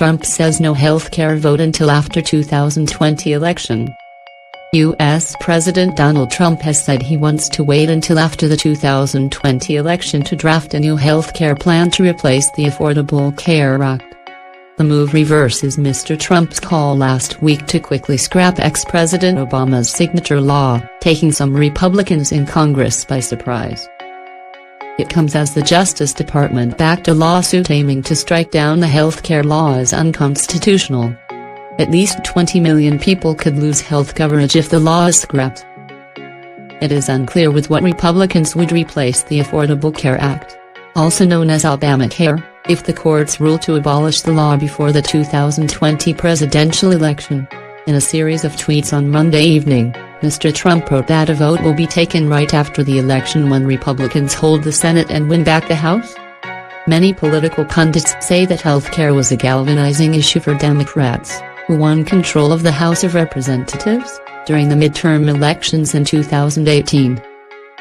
Trump says no healthcare vote until after 2020 election. U.S. President Donald Trump has said he wants to wait until after the 2020 election to draft a new healthcare plan to replace the Affordable Care Act. The move reverses Mr. Trump's call last week to quickly scrap ex-President Obama's signature law, taking some Republicans in Congress by surprise. It comes as the Justice Department backed a lawsuit aiming to strike down the healthcare law as unconstitutional. At least 20 million people could lose health coverage if the law is scrapped. It is unclear with what Republicans would replace the Affordable Care Act, also known as Obamacare, if the courts rule to abolish the law before the 2020 presidential election. In a series of tweets on Monday evening, Mr. Trump wrote that a vote will be taken right after the election when Republicans hold the Senate and win back the House. Many political pundits say that healthcare was a galvanizing issue for Democrats, who won control of the House of Representatives during the midterm elections in 2018.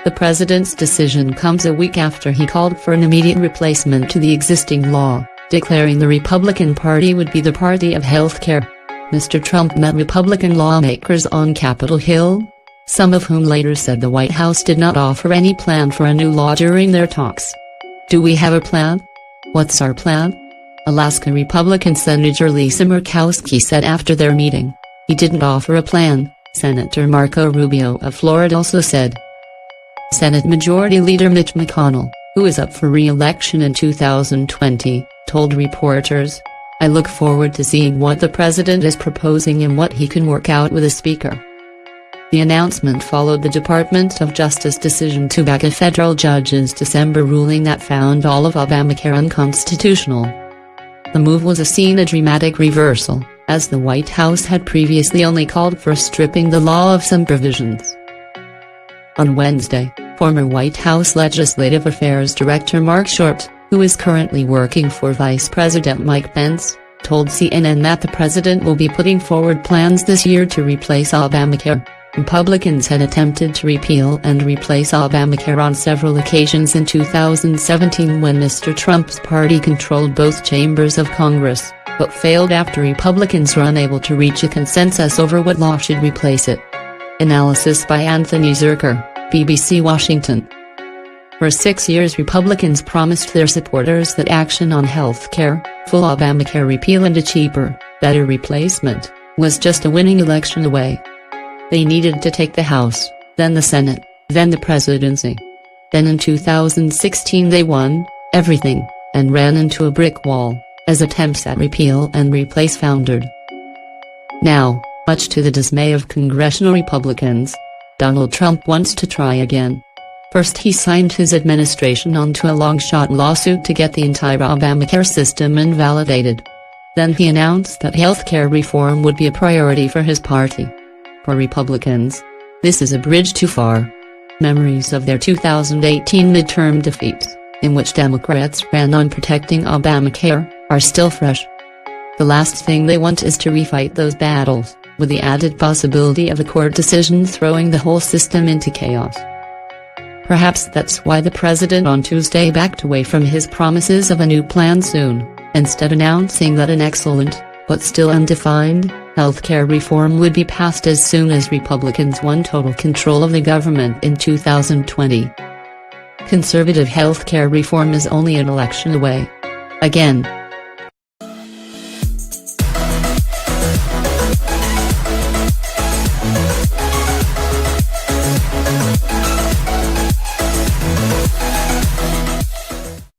The president's decision comes a week after he called for an immediate replacement to the existing law, declaring the Republican Party would be the party of healthcare. Mr. Trump met Republican lawmakers on Capitol Hill, some of whom later said the White House did not offer any plan for a new law during their talks. "Do we have a plan? What's our plan?" Alaska Republican Senator Lisa Murkowski said after their meeting. "He didn't offer a plan," Senator Marco Rubio of Florida also said. Senate Majority Leader Mitch McConnell, who is up for re-election in 2020, told reporters, "I look forward to seeing what the president is proposing and what he can work out with the speaker." The announcement followed the Department of Justice decision to back a federal judge's December ruling that found all of Obamacare unconstitutional. The move was seen as a dramatic reversal, as the White House had previously only called for stripping the law of some provisions. On Wednesday, former White House Legislative Affairs Director Mark Short, who is currently working for Vice President Mike Pence, told CNN that the president will be putting forward plans this year to replace Obamacare. Republicans had attempted to repeal and replace Obamacare on several occasions in 2017 when Mr. Trump's party controlled both chambers of Congress, but failed after Republicans were unable to reach a consensus over what law should replace it. Analysis by Anthony Zurcher, BBC Washington. For 6 years Republicans promised their supporters that action on health care, full Obamacare repeal and a cheaper, better replacement, was just a winning election away. They needed to take the House, then the Senate, then the presidency. Then in 2016 they won everything, and ran into a brick wall, as attempts at repeal and replace foundered. Now, much to the dismay of congressional Republicans, Donald Trump wants to try again. First he signed his administration onto a long-shot lawsuit to get the entire Obamacare system invalidated. Then he announced that healthcare reform would be a priority for his party. For Republicans, this is a bridge too far. Memories of their 2018 midterm defeat, in which Democrats ran on protecting Obamacare, are still fresh. The last thing they want is to refight those battles, with the added possibility of a court decision throwing the whole system into chaos. Perhaps that's why the president on Tuesday backed away from his promises of a new plan soon, instead announcing that an excellent, but still undefined, healthcare reform would be passed as soon as Republicans won total control of the government in 2020. Conservative healthcare reform is only an election away. Again.